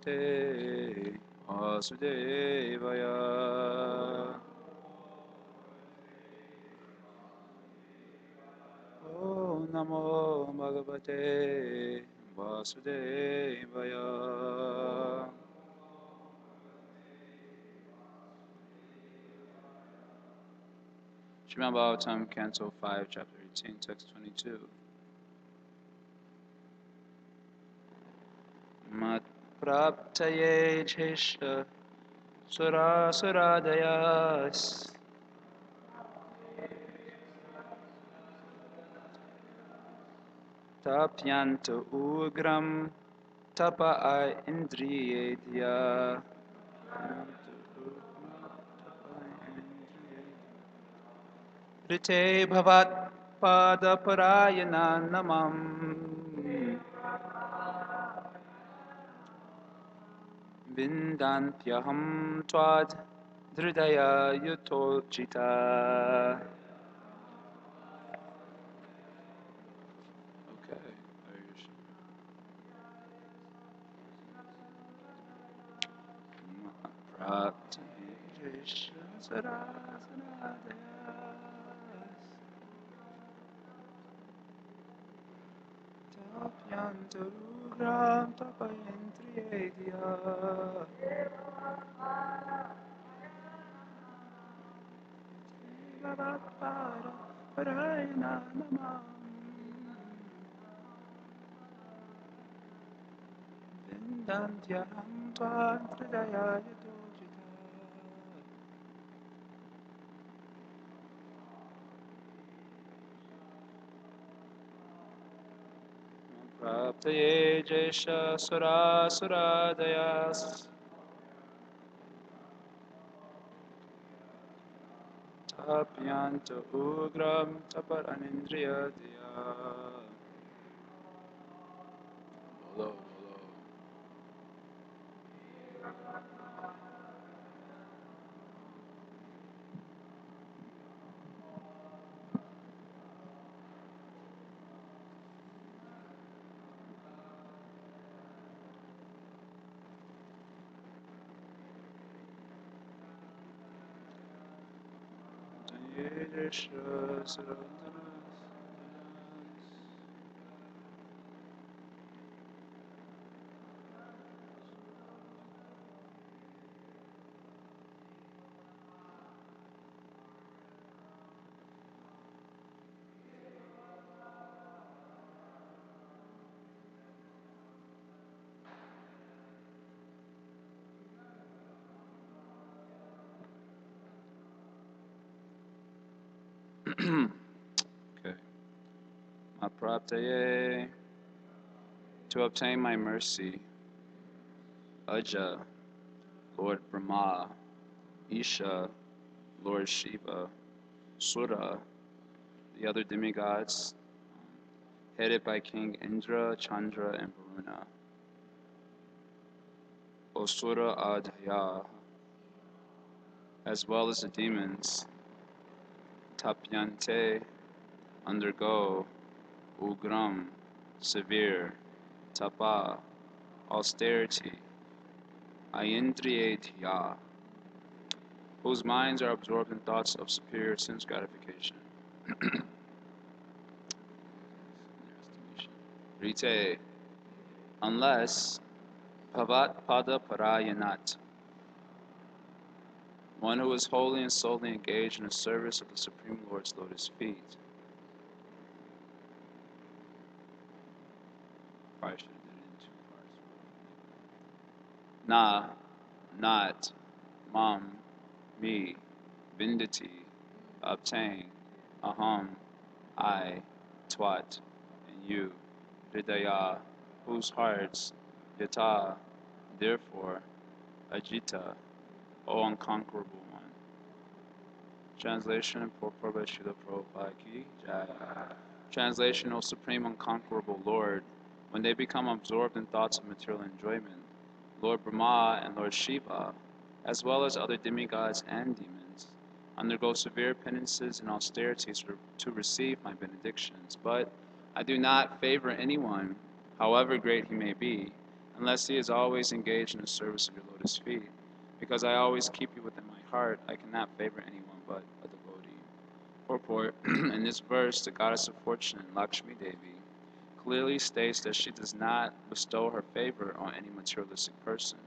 Bhagavate Vasudevaya. Om Namo Bhagavate Vasudevaya. Srimad Bhagvatam, Canto 5, Chapter 18, Text 22. Mat praptaye chesha surasadayas tapyanto ugram tapa indriyedya. Rite bhavat padaparayana namam vindantyaham tvad dhridaya yutochita. Okay. Praptaye jesha surasuradayas tapyanto ugram tapar anindriyadya. Bolo, bolo. Okay. Mapraptaye, to obtain my mercy, Aja, Lord Brahma, Isha, Lord Shiva, Sura, the other demigods, headed by King Indra, Chandra, and Varuna, Osura Adhya, as well as the demons, Tapyante, undergo, Ugram, severe, Tapa, austerity, Ayindriyadhya, whose minds are absorbed in thoughts of superior sense gratification. Rite, unless Bhavat Pada Parayanat, one who is wholly and solely engaged in the service of the Supreme Lord's lotus feet. Probably should have did it in two parts. Na, not, mam, me, vindati, obtain, aham, I, twat, and you, hridaya, whose hearts, yata, therefore, ajita, O unconquerable one. Translation and purport by Srila Prabhupada ki Jaya. Translation, O Supreme Unconquerable Lord, when they become absorbed in thoughts of material enjoyment, Lord Brahma and Lord Shiva, as well as other demigods and demons, undergo severe penances and austerities to receive my benedictions. But I do not favor anyone, however great he may be, unless he is always engaged in the service of your lotus feet. Because I always keep you within my heart, I cannot favor anyone but a devotee. Purport. In this verse, the goddess of fortune, Lakshmi Devi, clearly states that she does not bestow her favor on any materialistic person.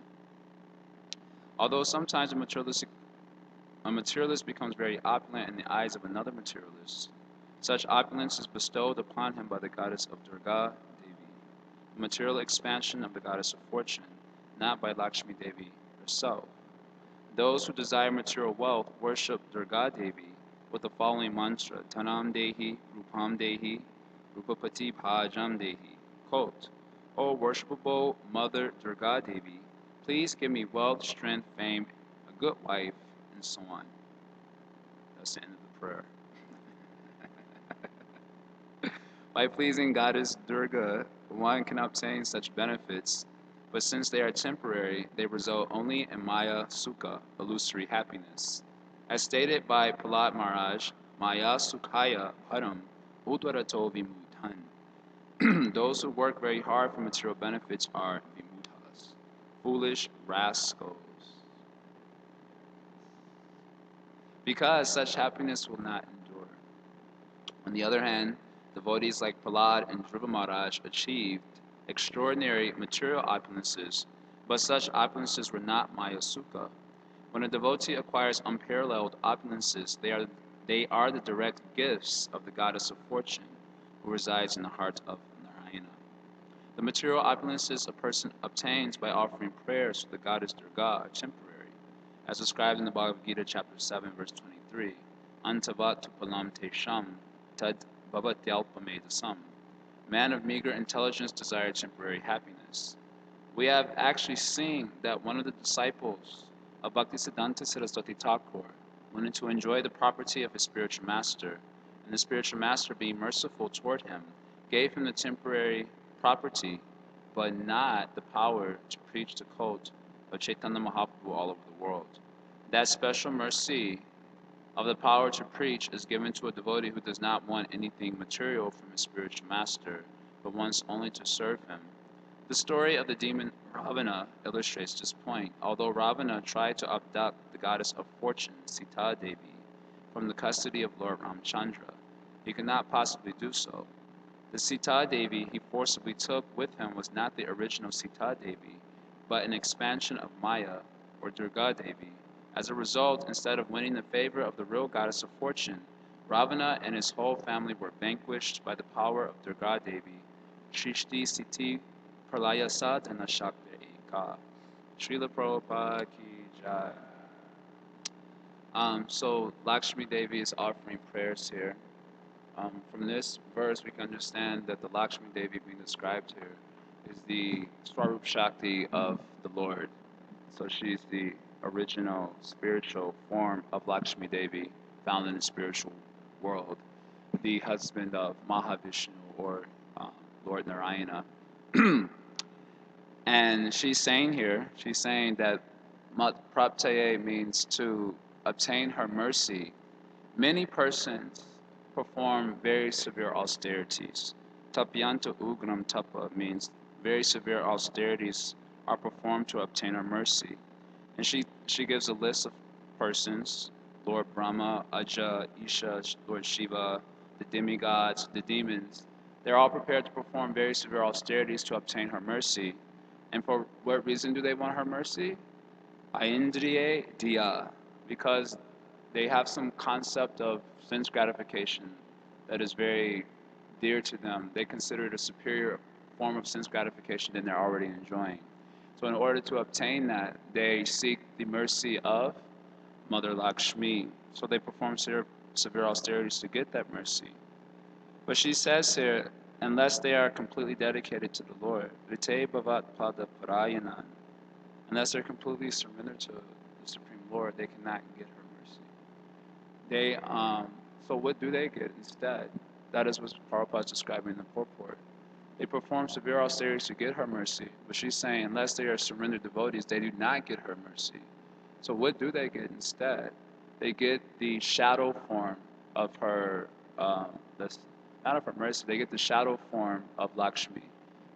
Although sometimes a materialist becomes very opulent in the eyes of another materialist, such opulence is bestowed upon him by the goddess of Durga Devi, the material expansion of the goddess of fortune, not by Lakshmi Devi herself. Those who desire material wealth worship Durga Devi with the following mantra: Dhanam Dehi, Rupam Dehi, Rupapati Bhajam Dehi. Quote, O worshipable Mother Durga Devi, please give me wealth, strength, fame, a good wife, and so on. That's the end of the prayer. By pleasing Goddess Durga, one can obtain such benefits, but since they are temporary, they result only in Maya Sukha, illusory happiness. As stated by Prahlad Maharaj, Maya Sukhaya Param Udvarato Vimudhan. Those who work very hard for material benefits are Vimudhas, foolish rascals. Because such happiness will not endure. On the other hand, devotees like Prahlad and Dhruva Maharaj achieved extraordinary material opulences, but such opulences were not Maya Sukha. When a devotee acquires unparalleled opulences, they are the direct gifts of the goddess of fortune, who resides in the heart of Narayana. The material opulences a person obtains by offering prayers to the goddess Durga are temporary, as described in the Bhagavad Gita, chapter 7, verse 23. Antavat tupalam tesham tad bhavatyalpamedasam. Man of meager intelligence desire temporary happiness. We have actually seen that one of the disciples of Bhaktisiddhanta Saraswati Thakur wanted to enjoy the property of his spiritual master, and the spiritual master, being merciful toward him, gave him the temporary property, but not the power to preach the cult of Chaitanya Mahaprabhu all over the world. That special mercy of the power to preach is given to a devotee who does not want anything material from his spiritual master, but wants only to serve him. The story of the demon Ravana illustrates this point. Although Ravana tried to abduct the goddess of fortune, Sita Devi, from the custody of Lord Ramchandra, he could not possibly do so. The Sita Devi he forcibly took with him was not the original Sita Devi, but an expansion of Maya, or Durga Devi. As a result, instead of winning the favor of the real goddess of fortune, Ravana and his whole family were vanquished by the power of Durga Devi. Shrishti Siti Pralaya Sadhana Shakti Eka. Srila Prabhupada Ki Jai. So Lakshmi Devi is offering prayers here. From this verse, we can understand that the Lakshmi Devi being described here is the Swarup Shakti of the Lord. So she's the original spiritual form of Lakshmi Devi found in the spiritual world, the husband of Mahavishnu, or Lord Narayana. And she's saying that Mat Praptaye means to obtain her mercy. Many persons perform very severe austerities. Tapyanta Ugram Tapa means very severe austerities are performed to obtain her mercy. And she gives a list of persons: Lord Brahma, Aja, Isha, Lord Shiva, the demigods, the demons. They're all prepared to perform very severe austerities to obtain her mercy. And for what reason do they want her mercy? Aindriye Diya, because they have some concept of sense gratification that is very dear to them. They consider it a superior form of sense gratification than they're already enjoying. So in order to obtain that, they seek the mercy of Mother Lakshmi. So they perform severe austerities to get that mercy. But she says here, unless they are completely dedicated to the Lord, Rite Bhavat Pada Parayanan, unless they're completely surrendered to the Supreme Lord, they cannot get her mercy. So what do they get instead? That is what Prabhupada is describing in the purport. They perform severe austerities to get her mercy, but she's saying unless they are surrendered devotees, they do not get her mercy. So what do they get instead? They get the shadow form of her, not of her mercy, they get the shadow form of Lakshmi.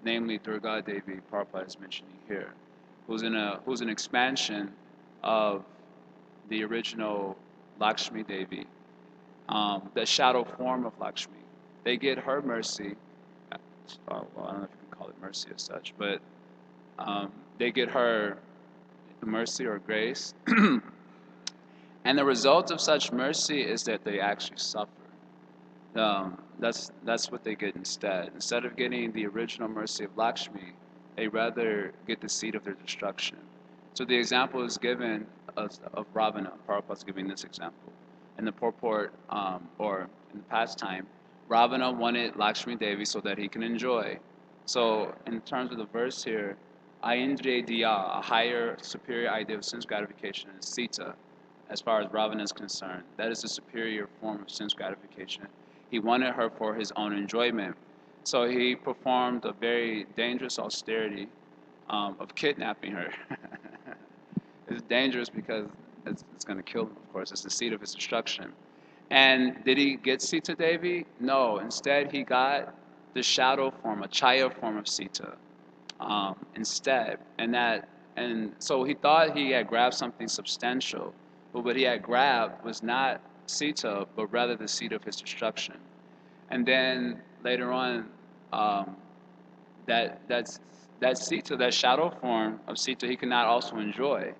namely Durga Devi, Prabhupada is mentioning here, who's an expansion of the original Lakshmi Devi, the shadow form of Lakshmi. They get her mercy. Well, I don't know if you can call it mercy as such, but they get her mercy or grace. And the result of such mercy is that they actually suffer. That's what they get instead. Instead of getting the original mercy of Lakshmi, they rather get the seed of their destruction. So the example is given of Ravana. Prabhupada's giving this example. In the purport, or in the pastime, Ravana wanted Lakshmi Devi so that he can enjoy. So in terms of the verse here, Aindriya Diya, a higher, superior idea of sense gratification, is Sita. As far as Ravana is concerned, that is a superior form of sense gratification. He wanted her for his own enjoyment. So he performed a very dangerous austerity of kidnapping her. It's dangerous because it's going to kill him, of course. It's the seed of his destruction. And did he get Sita Devi? No. Instead, he got the shadow form, a Chaya form of Sita instead. And so he thought he had grabbed something substantial, but what he had grabbed was not Sita, but rather the seed of his destruction. And then later on, that Sita, that shadow form of Sita, he could not also enjoy,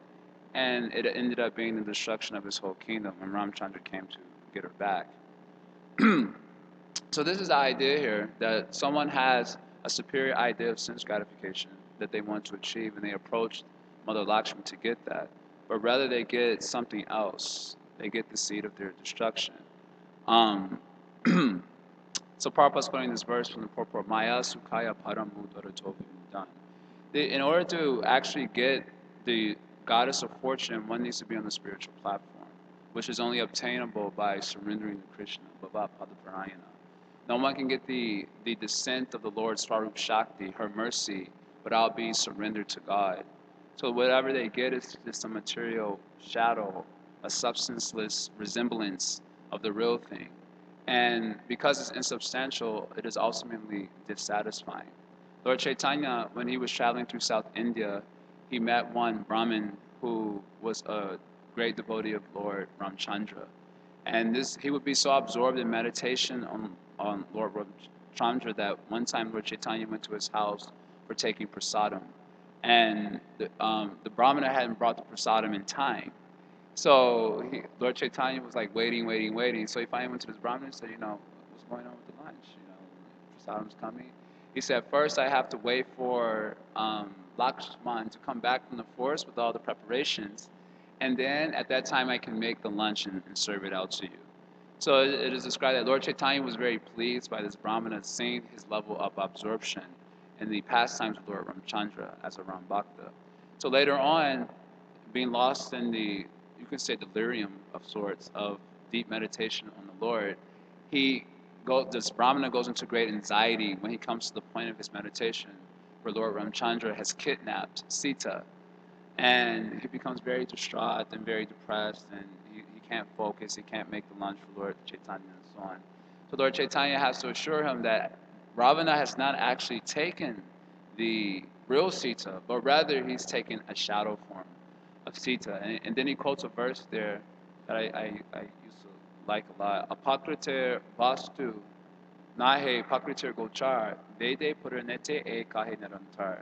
and it ended up being the destruction of his whole kingdom when Ramchandra came to get her back. So this is the idea here, that someone has a superior idea of sense gratification that they want to achieve, and they approach Mother Lakshmi to get that. But rather they get something else. They get the seed of their destruction. Um, so Prabhupada's quoting this verse from the purport, Maya Sukhaya Paramudaratovi Mudan. In order to actually get the goddess of fortune, one needs to be on the spiritual platform, which is only obtainable by surrendering to Krishna, Bhava Padaparayana. No one can get the descent of the Lord Swarup Shakti, her mercy, without being surrendered to God. So whatever they get is just a material shadow, a substanceless resemblance of the real thing. And because it's insubstantial, it is ultimately dissatisfying. Lord Chaitanya, when he was traveling through South India, he met one Brahmin who was a great devotee of Lord Ramchandra. And he would be so absorbed in meditation on Lord Ramchandra that one time Lord Chaitanya went to his house for taking prasadam. And the Brahmana hadn't brought the prasadam in time. So Lord Chaitanya was like waiting. So he finally went to this Brahmin and said, what's going on with the lunch? Prasadam's coming. He said, first I have to wait for Lakshman to come back from the forest with all the preparations. And then at that time I can make the lunch and serve it out to you. So it is described that Lord Chaitanya was very pleased by this Brahmana seeing his level of absorption in the pastimes of Lord Ramchandra as a Ram Bhakta. So later on, being lost in you can say delirium of sorts of deep meditation on the Lord, this Brahmana goes into great anxiety when he comes to the point of his meditation where Lord Ramchandra has kidnapped Sita. And he becomes very distraught and very depressed, and he can't focus, he can't make the lunch for Lord Chaitanya and so on. So Lord Chaitanya has to assure him that Ravana has not actually taken the real Sita, but rather he's taken a shadow form of Sita. And then he quotes a verse there that I used to like a lot. Apakriter vastu nahe pakriter gochar vede puranete e kahe narantar.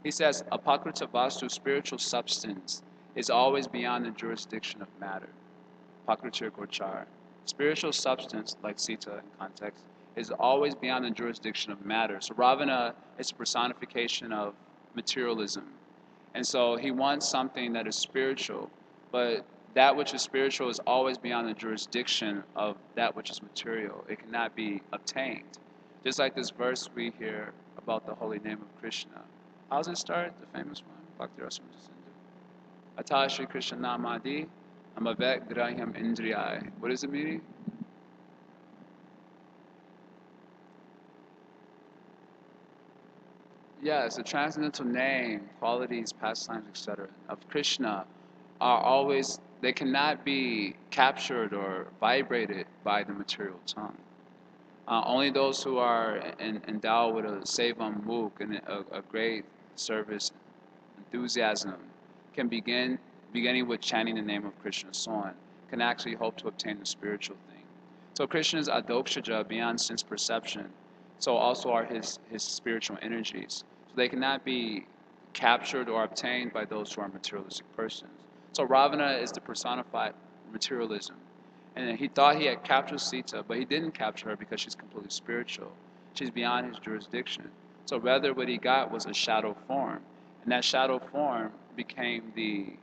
He says, apakrita vastu, spiritual substance, is always beyond the jurisdiction of matter. Apakrita gochar. Spiritual substance, like Sita in context, is always beyond the jurisdiction of matter. So Ravana is a personification of materialism. And so he wants something that is spiritual, but that which is spiritual is always beyond the jurisdiction of that which is material. It cannot be obtained. Just like this verse we hear about the holy name of Krishna. How does it start? The famous one, Bhakti Rasamrita Sindhu. Ata Shri Krishna Namadi, Amavet Grahyam Indriyai. What is the meaning? Yes, the transcendental name, qualities, pastimes, etc. of Krishna are always, they cannot be captured or vibrated by the material tongue. Only those who are endowed with a sevam muk and a great service enthusiasm can beginning with chanting the name of Krishna so on, can actually hope to obtain the spiritual thing. So Krishna's adokshaja beyond sense perception, so also are his spiritual energies. So they cannot be captured or obtained by those who are materialistic persons. So Ravana is the personified materialism. And he thought he had captured Sita, but he didn't capture her because she's completely spiritual. She's beyond his jurisdiction. So rather what he got was a shadow form. And that shadow form became the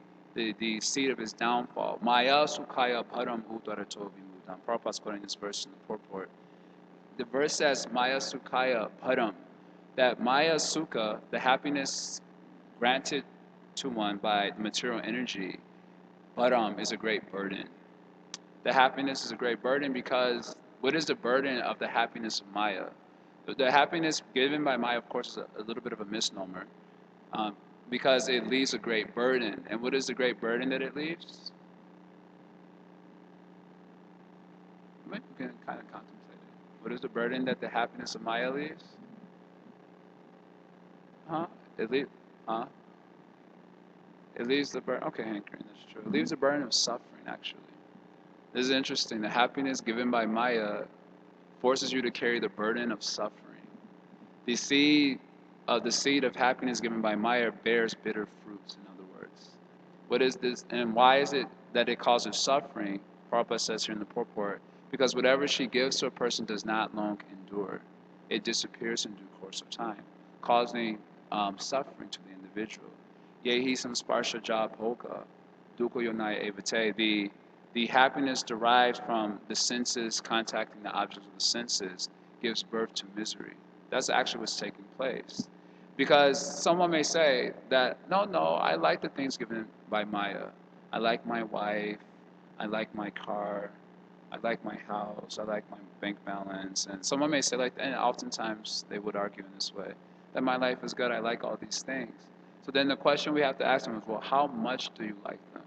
seed of his downfall. Maya Sukhaya Param Udarato Vimudam. Prabhupada's quoting this verse in the purport. The verse says Maya Sukhaya Param. That Maya Sukha, the happiness granted to one by the material energy, Param is a great burden. The happiness is a great burden because what is the burden of the happiness of Maya? The happiness given by Maya, of course, is a little bit of a misnomer because it leaves a great burden. And what is the great burden that it leaves? You can kind of contemplate it. What is the burden that the happiness of Maya leaves? Huh? Huh? It leaves the burden. Okay, hankering, that's true. It leaves the burden of suffering, actually. This is interesting. The happiness given by Maya forces you to carry the burden of suffering. The seed of happiness given by Maya bears bitter fruits, in other words. What is this, and why is it that it causes suffering? Prabhupada says here in the purport, because whatever she gives to a person does not long endure. It disappears in due course of time, causing suffering to the individual. Yehi samsparsha ja bhoga, dukkha yonai evate. The happiness derived from the senses contacting the objects of the senses gives birth to misery. That's actually what's taking place. Because someone may say that, no, I like the things given by Maya. I like my wife, I like my car, I like my house, I like my bank balance. And someone may say like that, and oftentimes they would argue in this way, that my life is good, I like all these things. So then the question we have to ask them is, well, how much do you like them?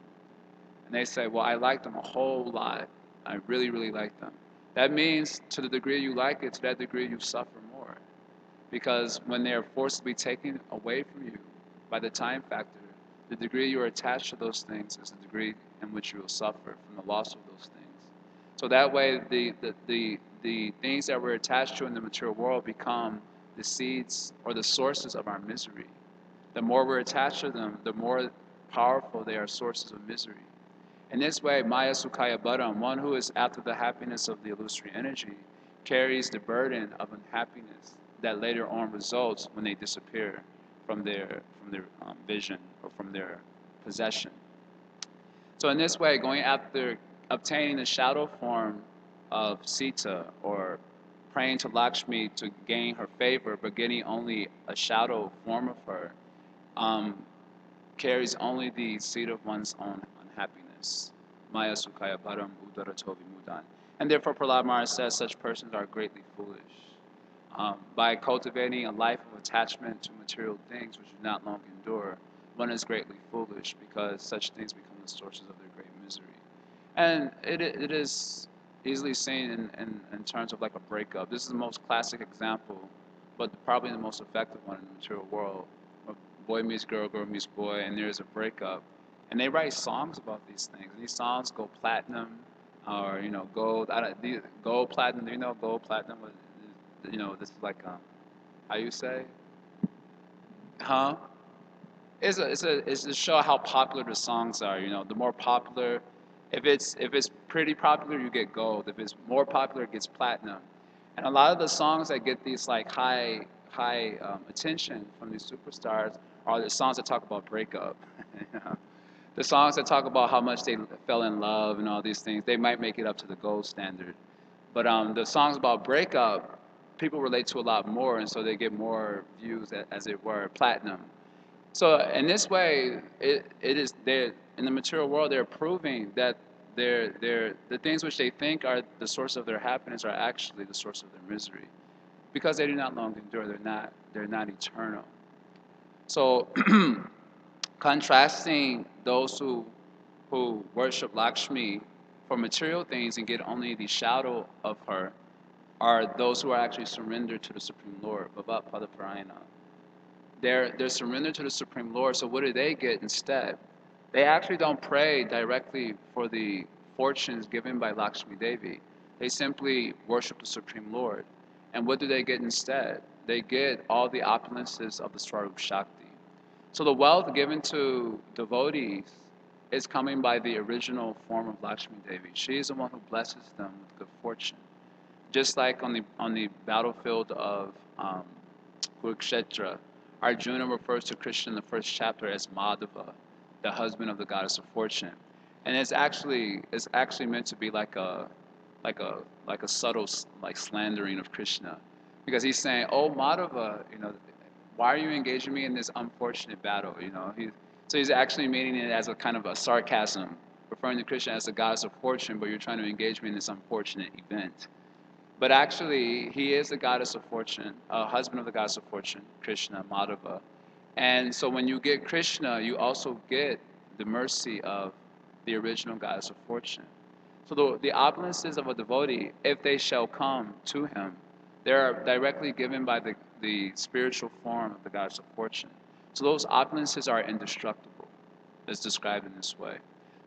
And they say, well, I like them a whole lot. I really, really like them. That means to the degree you like it, to that degree you suffer more. Because when they are forcibly taken away from you by the time factor, the degree you are attached to those things is the degree in which you will suffer from the loss of those things. So that way, the things that we're attached to in the material world become the seeds or the sources of our misery. The more we're attached to them, the more powerful they are sources of misery. In this way, Maya Sukhaya Bharam, one who is after the happiness of the illusory energy, carries the burden of unhappiness that later on results when they disappear from their vision or from their possession. So in this way, going after obtaining the shadow form of Sita or praying to Lakshmi to gain her favor, but getting only a shadow form of her, carries only the seed of one's own unhappiness. Maya Sukhaya Bharam Udarato Vimudan. And therefore, Prahlad Maharaj says such persons are greatly foolish. By cultivating a life of attachment to material things which do not long endure, one is greatly foolish because such things become the sources of their great misery. And it is easily seen in terms of like a breakup. This is the most classic example, but probably the most effective one in the material world. Where boy meets girl, girl meets boy, and there's a breakup. And they write songs about these things. And these songs go platinum, or gold. Gold platinum. Do you know gold platinum? This is like how you say, huh? It's to show how popular the songs are. The more popular, if it's pretty popular, you get gold. If it's more popular, it gets platinum. And a lot of the songs that get these like high attention from these superstars are the songs that talk about breakup. The songs that talk about how much they fell in love and all these things, they might make it up to the gold standard. But the songs about breakup, people relate to a lot more, and so they get more views, as it were, platinum. So in this way, it is in the material world, they're proving that the things which they think are the source of their happiness are actually the source of their misery, because they do not long endure. They're not eternal. So contrasting those who worship Lakshmi for material things and get only the shadow of her are those who are actually surrendered to the Supreme Lord, Bhavat Padaparayana. They're surrendered to the Supreme Lord, so what do they get instead? They actually don't pray directly for the fortunes given by Lakshmi Devi. They simply worship the Supreme Lord. And what do they get instead? They get all the opulences of the Swarup Shakti. So the wealth given to devotees is coming by the original form of Lakshmi Devi. She is the one who blesses them with good fortune. Just like on the battlefield of Kurukshetra, Arjuna refers to Krishna in the first chapter as Madhava, the husband of the goddess of fortune, and it's actually meant to be like a subtle like slandering of Krishna, because he's saying, "Oh Madhava, why are you engaging me in this unfortunate battle?" So he's actually meaning it as a kind of a sarcasm, referring to Krishna as the goddess of fortune, but you're trying to engage me in this unfortunate event. But actually, he is the goddess of fortune, husband of the goddess of fortune, Krishna, Madhava. And so when you get Krishna, you also get the mercy of the original goddess of fortune. So the opulences of a devotee, if they shall come to him, they are directly given by the spiritual form of the goddess of fortune. So those opulences are indestructible, as described in this way.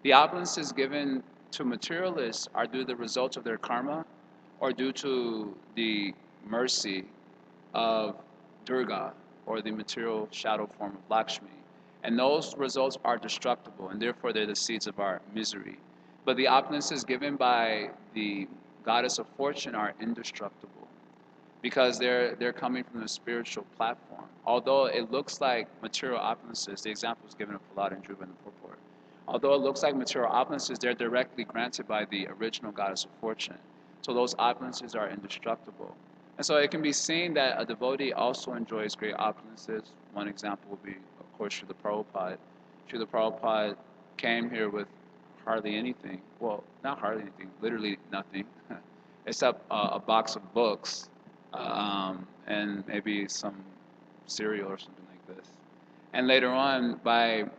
The opulences given to materialists are due to the results of their karma, or due to the mercy of Durga, or the material shadow form of Lakshmi. And those results are destructible, and therefore they're the seeds of our misery. But the opulences given by the goddess of fortune are indestructible, because they're coming from the spiritual platform. Although it looks like material opulences, the example is given of Prahlad and Dhruva in the purport. Although it looks like material opulences, they're directly granted by the original goddess of fortune. So those opulences are indestructible. And so it can be seen that a devotee also enjoys great opulences. One example would be, of course, Srila Prabhupada. Srila Prabhupada came here with hardly anything. Well, not hardly anything, literally nothing, except a box of books and maybe some cereal or something like this. And later on, by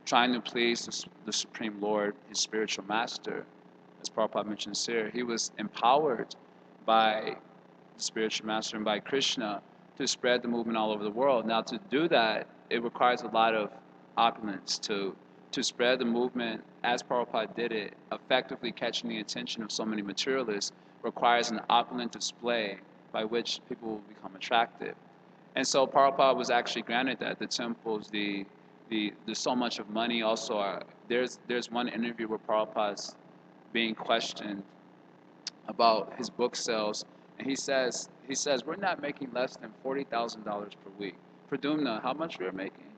trying to please the Supreme Lord, his spiritual master, as Prabhupada mentions here, he was empowered by the spiritual master and by Krishna to spread the movement all over the world. Now, to do that, it requires a lot of opulence to spread the movement as Prabhupada did it, effectively catching the attention of so many materialists, requires an opulent display by which people will become attracted. And so Prabhupada was actually granted that. The temples, there's so much of money. Also, there's one interview where Prabhupada's being questioned about his book sales, and he says we're not making less than $40,000 per week. Pradumna, how much we're making?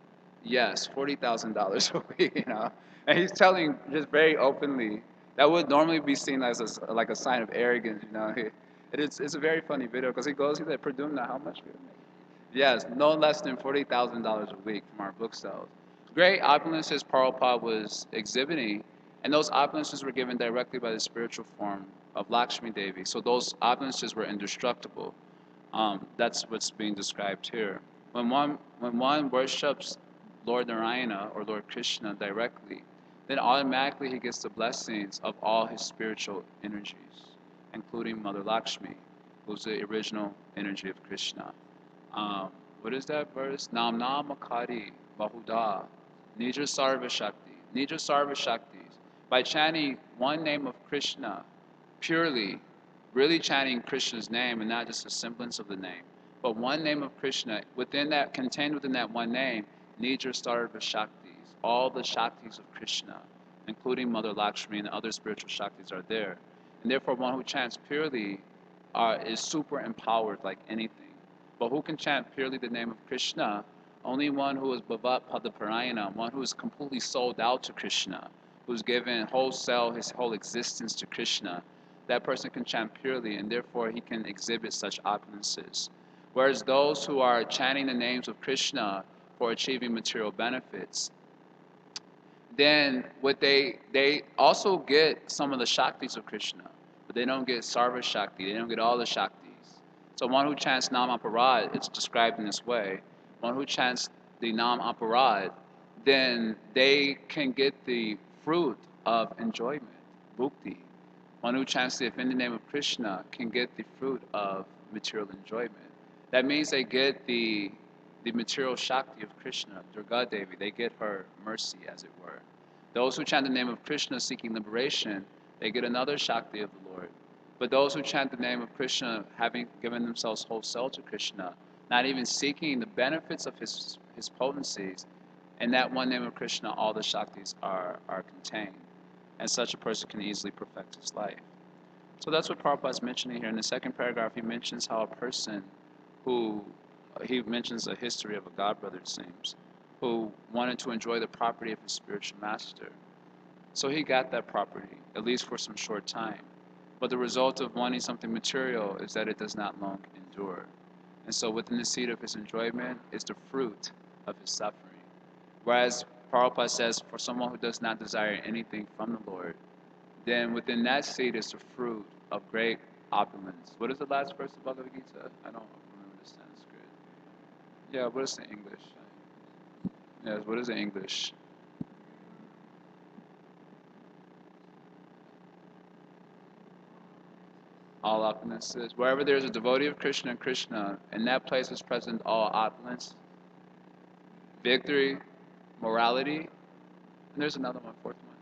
Yes, $40,000 a week. And he's telling just very openly. That would normally be seen as like a sign of arrogance. It's a very funny video, because he said, Pradumna, how much we're making? Yes, no less than $40,000 a week from our book sales. Great opulences Prabhupada was exhibiting, and those opulences were given directly by the spiritual form of Lakshmi Devi. So those opulences were indestructible. That's what's being described here. When one worships Lord Narayana or Lord Krishna directly, then automatically he gets the blessings of all his spiritual energies, including Mother Lakshmi, who's the original energy of Krishna. What is that verse? Nam Namakari Bahuda Nija Sarva Shakti. Nija Sarva Shaktis. By chanting one name of Krishna purely, really chanting Krishna's name and not just a semblance of the name, but one name of Krishna, contained within that one name, Nija Sarva Shaktis. All the Shaktis of Krishna, including Mother Lakshmi and other spiritual Shaktis, are there. And therefore, one who chants purely is super empowered like anything. But who can chant purely the name of Krishna? Only one who is Bhavat Padaparayana, one who is completely sold out to Krishna, who's given wholesale his whole existence to Krishna. That person can chant purely, and therefore he can exhibit such opulences. Whereas those who are chanting the names of Krishna for achieving material benefits, then what they also get some of the Shaktis of Krishna, but they don't get Sarva Shakti, they don't get all the Shaktis. So one who chants Nam Aparad, it's described in this way. One who chants the Nam Aparad, then they can get the fruit of enjoyment, bhukti. One who chants the offending name of Krishna can get the fruit of material enjoyment. That means they get the material Shakti of Krishna, Durga Devi. They get her mercy, as it were. Those who chant the name of Krishna seeking liberation, they get another Shakti of the Lord. But those who chant the name of Krishna, having given themselves wholesale to Krishna, not even seeking the benefits of his potencies, in that one name of Krishna, all the Shaktis are contained. And such a person can easily perfect his life. So that's what Prabhupada is mentioning here. In the second paragraph, he mentions how a person who, he mentions a history of a godbrother, it seems, who wanted to enjoy the property of his spiritual master. So he got that property, at least for some short time. But the result of wanting something material is that it does not long endure. And so within the seed of his enjoyment is the fruit of his suffering. Whereas Prabhupada says, for someone who does not desire anything from the Lord, then within that seed is the fruit of great opulence. What is the last verse of Bhagavad Gita? I don't remember the Sanskrit. Yeah, what is the English? Yes, what is the English? All opulences. Wherever there is a devotee of Krishna and Krishna, in that place is present all opulence, victory, morality, and there's another one, fourth one.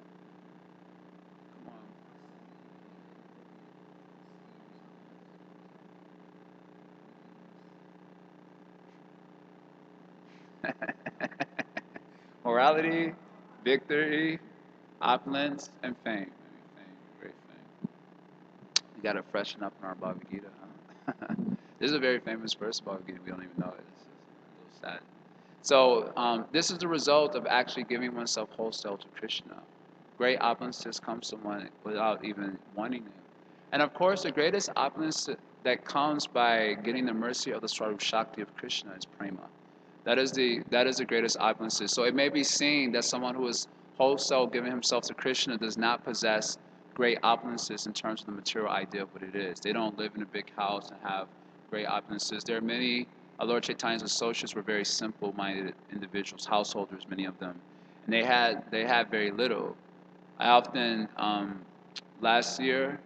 Come on. Morality, victory, opulence, and fame. Fame, great fame. You gotta freshen up in our Bhagavad Gita, huh? This is a very famous verse of Bhagavad Gita. We don't even know it. It's a little sad. So this is the result of actually giving oneself wholesale to Krishna. Great opulence just comes to one without even wanting it. And of course, the greatest opulence that comes by getting the mercy of the Swarup Shakti of Krishna is prema. That is the greatest opulence. So it may be seen that someone who is wholesale giving himself to Krishna does not possess great opulences in terms of the material idea of what it is. They don't live in a big house and have great opulences. There are many Lord Chaitanya's associates were very simple-minded individuals, householders, many of them, and they had very little. I often last year.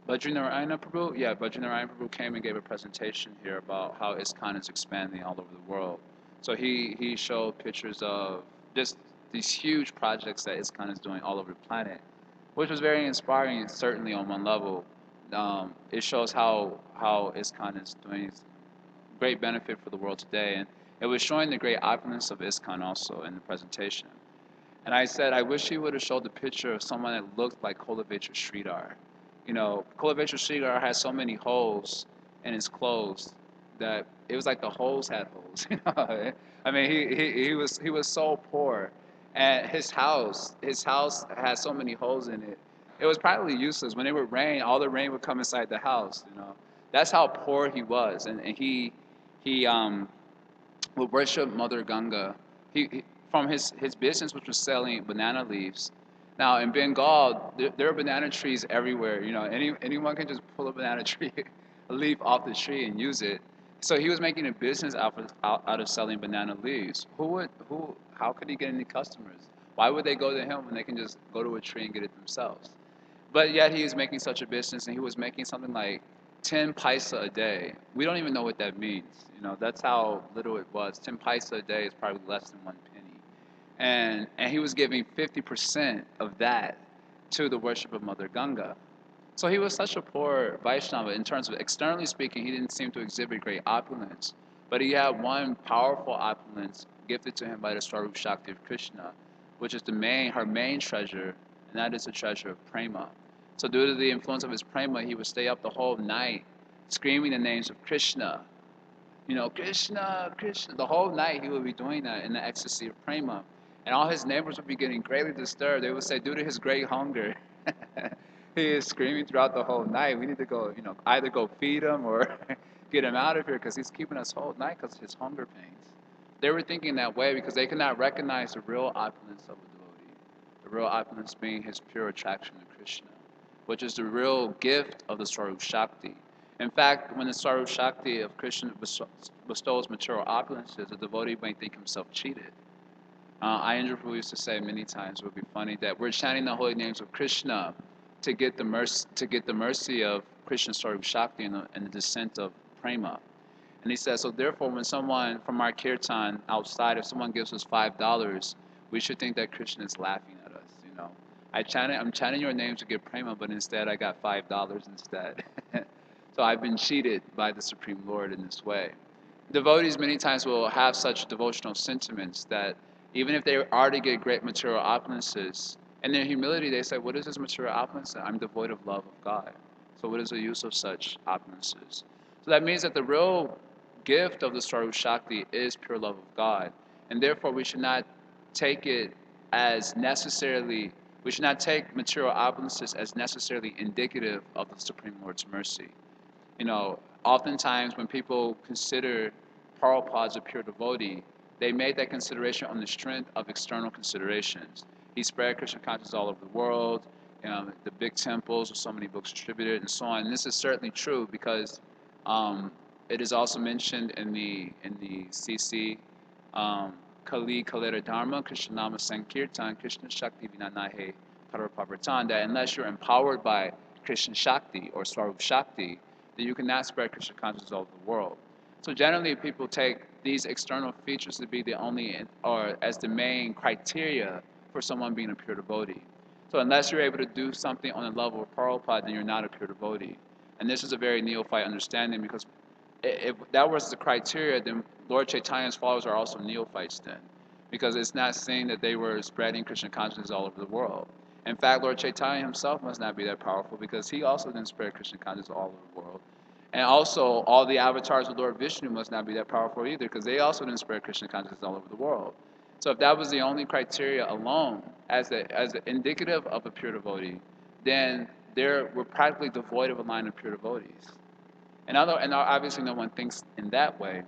Bhajranarayana Prabhu, Bhajranarayana Prabhu came and gave a presentation here about how ISKCON is expanding all over the world. So he showed pictures of just these huge projects that ISKCON is doing all over the planet, which was very inspiring, certainly on one level. It shows how ISKCON is doing great benefit for the world today, and it was showing the great opulence of ISKCON also in the presentation. And I said, I wish he would have showed the picture of someone that looked like Kolavechra Sridhar. You know, Kolavechra Sridhar has so many holes in his clothes that it was like the holes had holes. You know, I mean, he was so poor, and his house had so many holes in it. It was probably useless. When it would rain, all the rain would come inside the house. You know, that's how poor he was, and he would worship Mother Ganga. He from his business, which was selling banana leaves. Now in Bengal, there are banana trees everywhere. You know, anyone can just pull a banana tree, a leaf off the tree and use it. So he was making a business out of selling banana leaves. How could he get any customers? Why would they go to him when they can just go to a tree and get it themselves? But yet he is making such a business, and he was making something like 10 paisa a day. We don't even know what that means. You know, that's how little it was. 10 paisa a day is probably less than 1 penny. And he was giving 50% of that to the worship of Mother Ganga. So he was such a poor Vaishnava. In terms of externally speaking, he didn't seem to exhibit great opulence. But he had one powerful opulence gifted to him by the Swarup Shakti of Krishna, which is her main treasure, and that is the treasure of prema. So due to the influence of his prema, he would stay up the whole night screaming the names of Krishna. You know, Krishna, Krishna. The whole night he would be doing that in the ecstasy of prema. And all his neighbors would be getting greatly disturbed. They would say, due to his great hunger, he is screaming throughout the whole night. We need to go, you know, either go feed him or get him out of here because he's keeping us whole night because of his hunger pains. They were thinking that way because they could not recognize the real opulence of a devotee. The real opulence being his pure attraction to Krishna, which is the real gift of the Swarup Shakti. In fact, when the Swarup Shakti of Krishna bestows material opulences, the devotee may think himself cheated. Ayendra Prabhu used to say many times, it would be funny, that we're chanting the holy names of Krishna to get the mercy of Krishna Swarup Shakti and the descent of Prema. And he says, so therefore, when someone from our kirtan outside, if someone gives us $5, we should think that Krishna is laughing at us. I'm chanting your name to get prema, but instead I got $5 instead. So I've been cheated by the Supreme Lord in this way. Devotees many times will have such devotional sentiments that even if they are to get great material opulences, in their humility they say, what is this material opulence? I'm devoid of love of God. So what is the use of such opulences? So that means that the real gift of the Swarup Shakti is pure love of God. And therefore we should not take it as necessarily, we should not take material opulences as necessarily indicative of the Supreme Lord's mercy. Oftentimes when people consider Prabhupada a pure devotee, they made that consideration on the strength of external considerations. He spread Krishna consciousness all over the world, the big temples with so many books distributed, and so on. And this is certainly true because it is also mentioned in the CC Kali Kalera Dharma, Krishna Nama Sankirtan, Krishna Shakti Vinanahe Parapavartan, that unless you're empowered by Krishna Shakti or Swarup Shakti, that you cannot spread Krishna consciousness all over the world. So generally people take these external features to be the only, or as the main criteria for someone being a pure devotee. So unless you're able to do something on the level of Prabhupada, then you're not a pure devotee. And this is a very neophyte understanding, because if that was the criteria, then Lord Chaitanya's followers are also neophytes then, because it's not saying that they were spreading Krishna consciousness all over the world. In fact, Lord Chaitanya himself must not be that powerful, because he also didn't spread Krishna consciousness all over the world. And also, all the avatars of Lord Vishnu must not be that powerful either, because they also didn't spread Krishna consciousness all over the world. So if that was the only criteria alone, as indicative of a pure devotee, then we're practically devoid of a line of pure devotees. And obviously no one thinks in that way.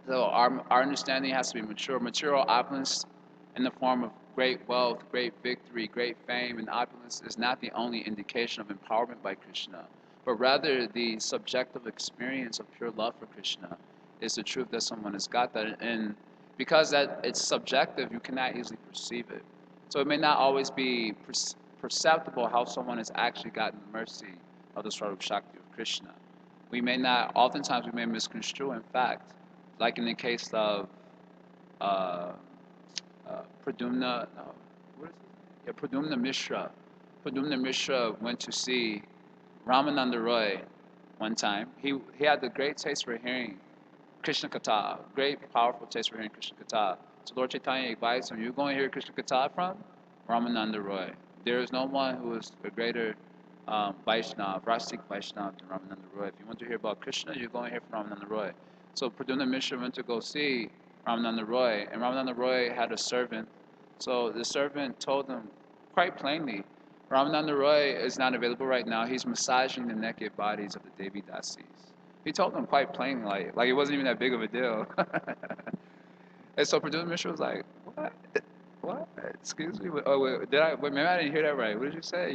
So our understanding has to be mature. Material opulence in the form of great wealth, great victory, great fame, and opulence is not the only indication of empowerment by Krishna, but rather the subjective experience of pure love for Krishna is the truth that someone has got that. And because that it's subjective, you cannot easily perceive it. So it may not always be perceptible how someone has actually gotten the mercy of the Swarup Shakti of Krishna. Oftentimes we may misconstrue, in fact, like in the case of Pradumna, Pradumna Mishra. Pradumna Mishra went to see Ramananda Roy one time. He had the great taste for hearing Krishna Katha, great powerful taste for hearing Krishna Katha. So Lord Chaitanya advised him, you're going to hear Krishna Katha from Ramananda Roy. There is no one who is a greater Vaishnava, Rasik Vaishnava than Ramananda Roy. If you want to hear about Krishna, you're going to hear from Ramananda Roy. So Pradumna Mishra went to go see Ramananda Roy, and Ramananda Roy had a servant. So the servant told him quite plainly, Ramananda Roy is not available right now. He's massaging the naked bodies of the Devi Dasis. He told them quite plainly, like it wasn't even that big of a deal. And so Pradumna Mishra was like, what? What? Excuse me? Maybe I didn't hear that right. What did you say?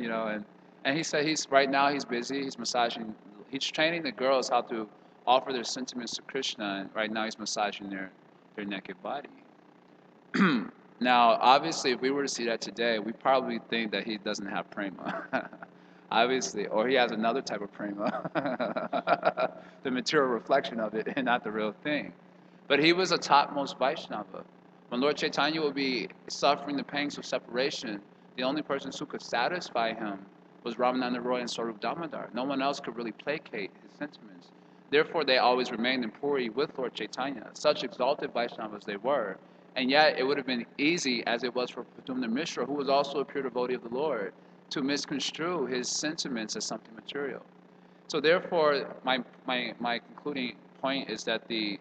And he said right now he's busy. He's massaging. He's training the girls how to offer their sentiments to Krishna, and right now he's massaging their naked body. Now, obviously, if we were to see that today, we probably think that he doesn't have prema. Obviously, or he has another type of prema, the material reflection of it, and not the real thing. But he was a topmost Vaishnava. When Lord Chaitanya would be suffering the pangs of separation, the only persons who could satisfy him was Ramananda Roy and Swarup Damodar. No one else could really placate his sentiments. Therefore, they always remained in Puri with Lord Chaitanya, such exalted Vaishnavas they were. And yet, it would have been easy, as it was for Pradumna Mishra, who was also a pure devotee of the Lord, to misconstrue his sentiments as something material. So therefore, my concluding point is that the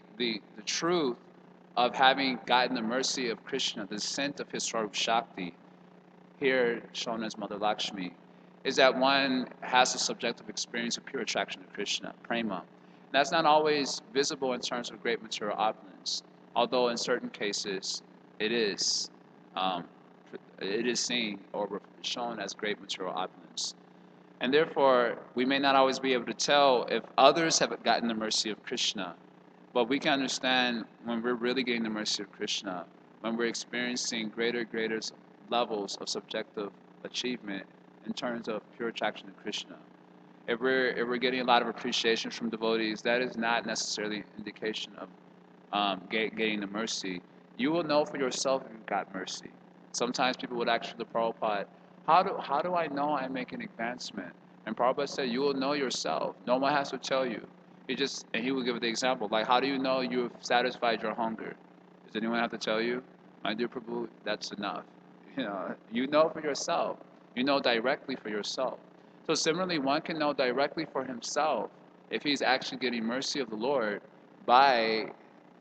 truth of having gotten the mercy of Krishna, the descent of his Swarup Shakti, here shown as Mother Lakshmi, is that one has a subjective experience of pure attraction to Krishna, prema. And that's not always visible in terms of great material opulence, although in certain cases it is seen or shown as great material opulence. And therefore, we may not always be able to tell if others have gotten the mercy of Krishna, but we can understand when we're really getting the mercy of Krishna, when we're experiencing greater levels of subjective achievement in terms of pure attraction to Krishna. If we're getting a lot of appreciation from devotees, that is not necessarily an indication of getting the mercy. You will know for yourself if you've got mercy. Sometimes people would ask the Prabhupada, how do I know I'm making advancement? And Prabhupada said, you will know yourself. No one has to tell you. And he will give the example, like, how do you know you've satisfied your hunger? Does anyone have to tell you? My dear Prabhu, that's enough. You know for yourself. You know directly for yourself. So similarly, one can know directly for himself if he's actually getting mercy of the Lord by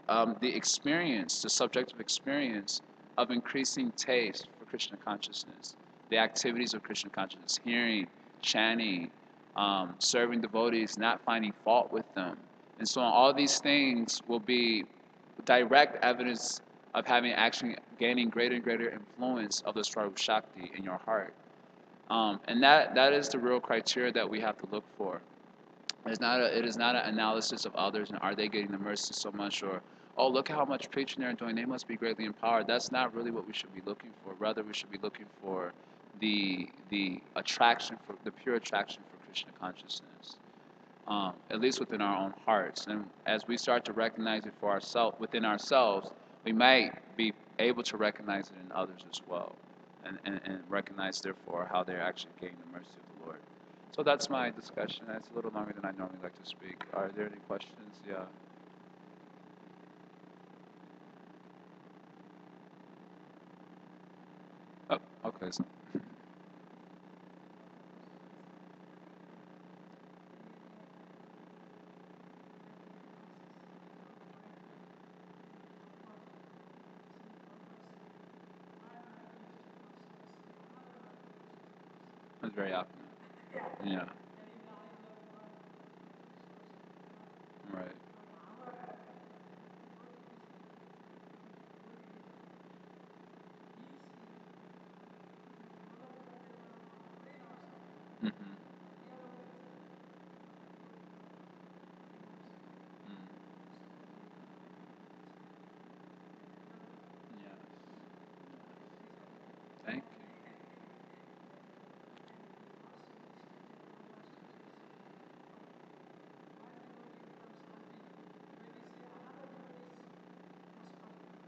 the subjective experience of increasing taste for Krishna consciousness, the activities of Krishna consciousness, hearing, chanting, serving devotees, not finding fault with them. And so on, all these things will be direct evidence of having actually gaining greater and greater influence of the Swarup Shakti in your heart. And that is the real criteria that we have to look for. It is not an analysis of others and are they getting the mercy so much, or oh, look at how much preaching they're doing, they must be greatly empowered. That's not really what we should be looking for. Rather, we should be looking for the attraction for the pure attraction for Krishna consciousness, at least within our own hearts. And as we start to recognize it for ourselves within ourselves, we might be able to recognize it in others as well, and recognize therefore how they're actually gaining the mercy of the Lord. So that's my discussion. It's a little longer than I normally like to speak. Are there any questions? Yeah. Oh, okay. So, that's very often. Yeah. Right. Mm-hmm. Mm. Yes. Thank you.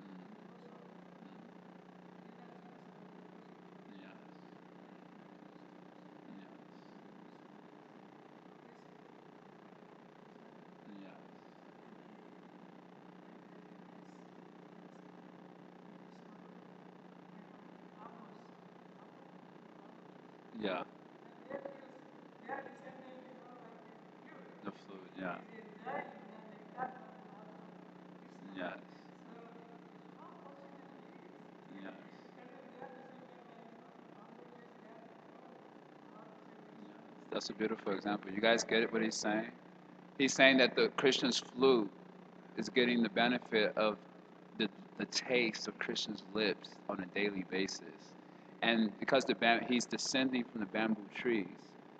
Mm. Yes. Yes. Yes. Yeah. The fluid. Yeah. Yes. Yes. That's a beautiful example. You guys get it? What he's saying? He's saying that the Krishna's flute is getting the benefit of the, the taste of Krishna's lips on a daily basis. And because he's descending from the bamboo trees,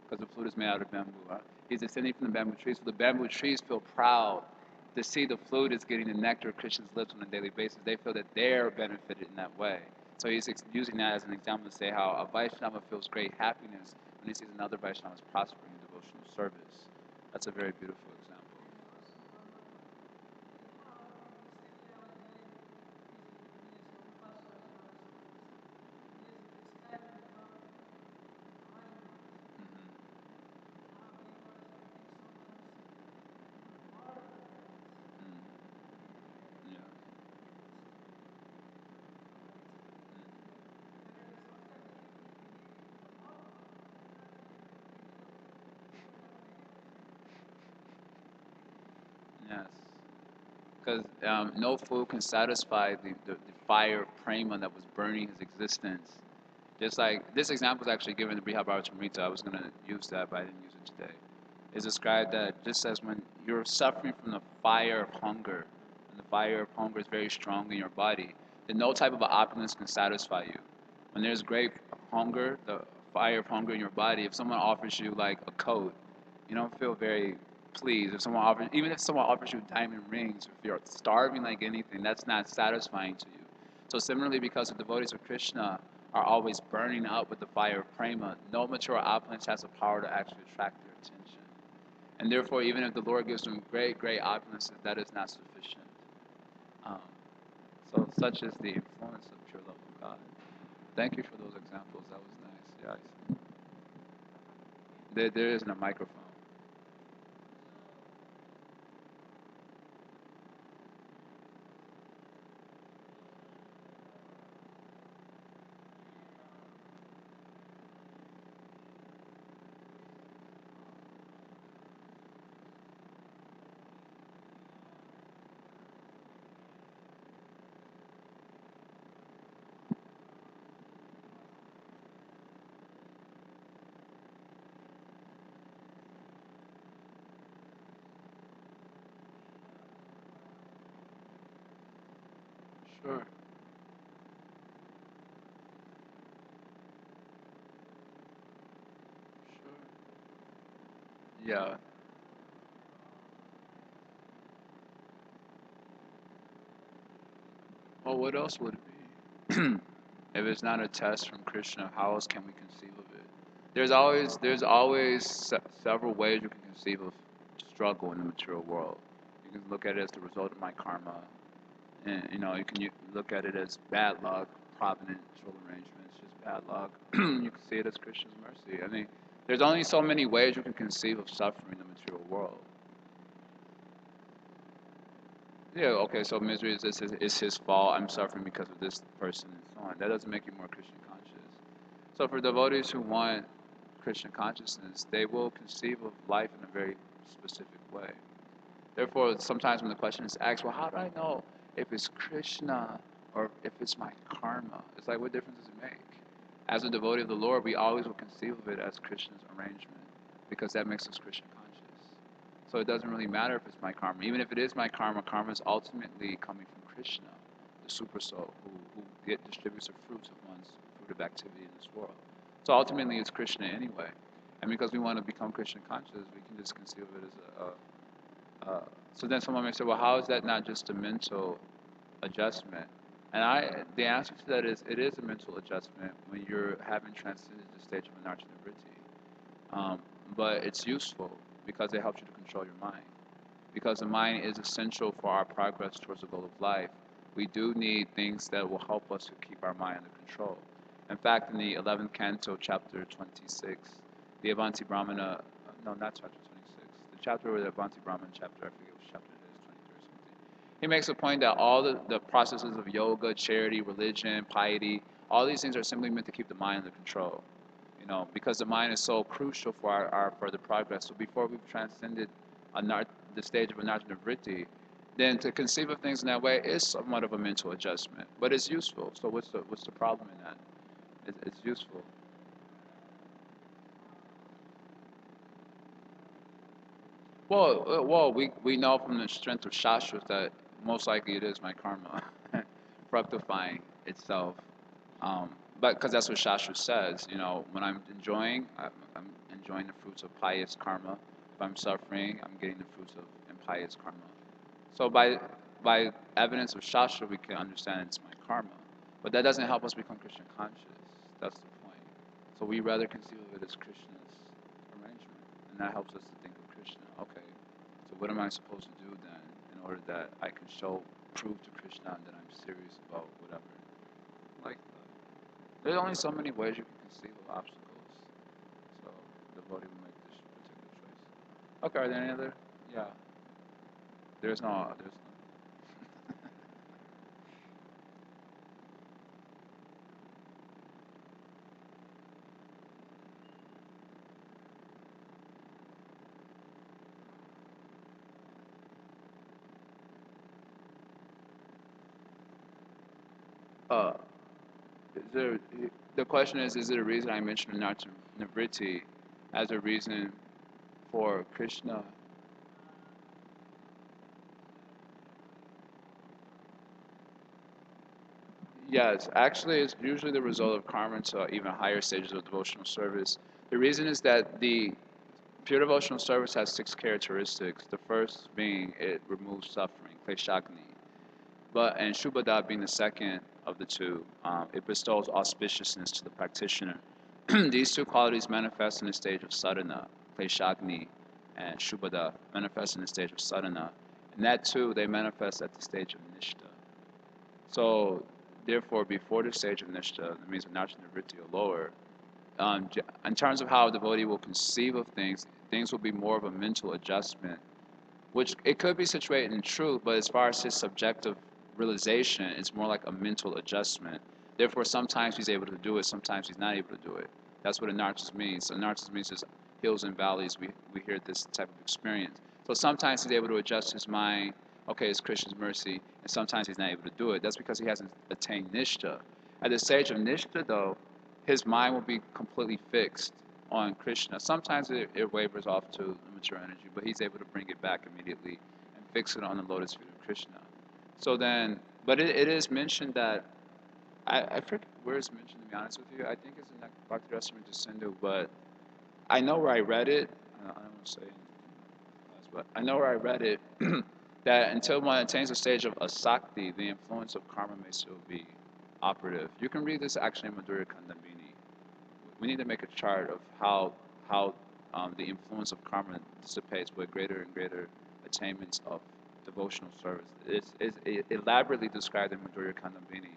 because the flute is made out of bamboo, huh? He's descending from the bamboo trees, so the bamboo trees feel proud to see the flute is getting the nectar of Krishna's lips on a daily basis. They feel that they're benefited in that way. So he's using that as an example to say how a Vaishnava feels great happiness when he sees another Vaishnava prospering in devotional service. That's a very beautiful example. Mm-hmm. Mm. Yeah. Yes. Because no food can satisfy the fire of prema that was burning his existence. Just like this example is actually given in the Brihabharatamrita. I was going to use that, but I didn't use it today. It's described that just as when you're suffering from the fire of hunger, and the fire of hunger is very strong in your body, then no type of opulence can satisfy you. When there's great hunger, the fire of hunger in your body, if someone offers you like a coat, you don't feel very pleased. Even if someone offers you diamond rings, if you're starving like anything, that's not satisfying to you. So similarly, because the devotees of Krishna are always burning up with the fire of prema, no material opulence has the power to actually attract their attention. And therefore, even if the Lord gives them great, great opulences, that is not sufficient. Um, so such is the influence of pure love of God. Thank you for those examples. That was nice. Yeah, I see. There isn't a microphone. Sure. Sure. Yeah. Well, what else would it be? If it's not a test from Krishna, how else can we conceive of it? There's always several ways you can conceive of struggle in the material world. You can look at it as the result of my karma, and you can look at it as bad luck, providential arrangements, just bad luck. You can see it as Krishna's mercy. I mean, there's only so many ways you can conceive of suffering in the material world. Yeah, okay, so misery is his fault. I'm suffering because of this person and so on. That doesn't make you more Krishna conscious. So for devotees who want Krishna consciousness, they will conceive of life in a very specific way. Therefore, sometimes when the question is asked, well, how do I know if it's Krishna or if it's my karma? It's like, what difference does it make? As a devotee of the Lord, we always will conceive of it as Krishna's arrangement because that makes us Krishna conscious. So it doesn't really matter if it's my karma. Even if it is my karma, karma is ultimately coming from Krishna, the super soul, who distributes the fruits of one's fruitive activity in this world. So ultimately, it's Krishna anyway. And because we want to become Krishna conscious, we can just conceive of it as so then someone may say, well, how is that not just a mental adjustment? And the answer to that is, it is a mental adjustment when you're having transcended the stage of anarchana vritti. But it's useful because it helps you to control your mind. Because the mind is essential for our progress towards the goal of life. We do need things that will help us to keep our mind under control. In fact, in the 11th canto, chapter 26, the Avanti Brahmana, no, not chapter 26, the chapter where the Avanti Brahman chapter, I forget which chapter it is, 23 or something. He makes a point that all the processes of yoga, charity, religion, piety, all these things are simply meant to keep the mind under control. Because the mind is so crucial for our further progress. So before we've transcended the stage of anarchana vritti, then to conceive of things in that way is somewhat of a mental adjustment, but it's useful. So what's the problem in that? It's useful. Well, we know from the strength of shastras that most likely it is my karma fructifying itself. Um, but because that's what Shastra says, when I'm enjoying, I'm enjoying the fruits of pious karma. If I'm suffering, I'm getting the fruits of impious karma. So by evidence of Shastra, we can understand it's my karma. But that doesn't help us become Krishna conscious. That's the point. So we rather conceive of it as Krishna's arrangement, and that helps us to think of Krishna. Okay, so what am I supposed to do then in order that I can prove to Krishna that I'm serious about whatever? Like, there's only so many ways you can conceive of obstacles. So the devotee will make this particular choice. Okay, are there any other? Yeah. There's no. Uh, is there, the question is it a reason I mentioned Navriti as a reason for Krishna? Yes, actually, it's usually the result of karma to even higher stages of devotional service. The reason is that the pure devotional service has 6 characteristics. The first being it removes suffering, kleshagni. and Shubhada being the second of the two, it bestows auspiciousness to the practitioner. These two qualities manifest in the stage of sadhana, kleshagni, and Shubhada manifest in the stage of sadhana. And that too, they manifest at the stage of nishta. So, therefore, before the stage of nishta, that means anartha nivritti or lower, in terms of how a devotee will conceive of things, things will be more of a mental adjustment, which it could be situated in truth, but as far as his subjective realization, it's more like a mental adjustment. Therefore, sometimes he's able to do it, sometimes he's not able to do it. That's what anarthas means. So anarthas means just hills and valleys. We hear this type of experience. So sometimes he's able to adjust his mind, okay, it's Krishna's mercy, and sometimes he's not able to do it. That's because he hasn't attained nishta. At the stage of nishta, though, his mind will be completely fixed on Krishna. Sometimes it wavers off to the material energy, but he's able to bring it back immediately and fix it on the lotus feet of Krishna. So then, but it is mentioned that, I forget where it's mentioned, to be honest with you. I think it's in Bhakti Rasamrita Sindhu, but I know where I read it. I don't want to say it, but I know where I read it, that until one attains a stage of asakti, the influence of karma may still be operative. You can read this actually in Madhurya Kandambini. We need to make a chart of how the influence of karma dissipates with greater and greater attainments of devotional service. It's elaborately described in Madhurya Kandambini.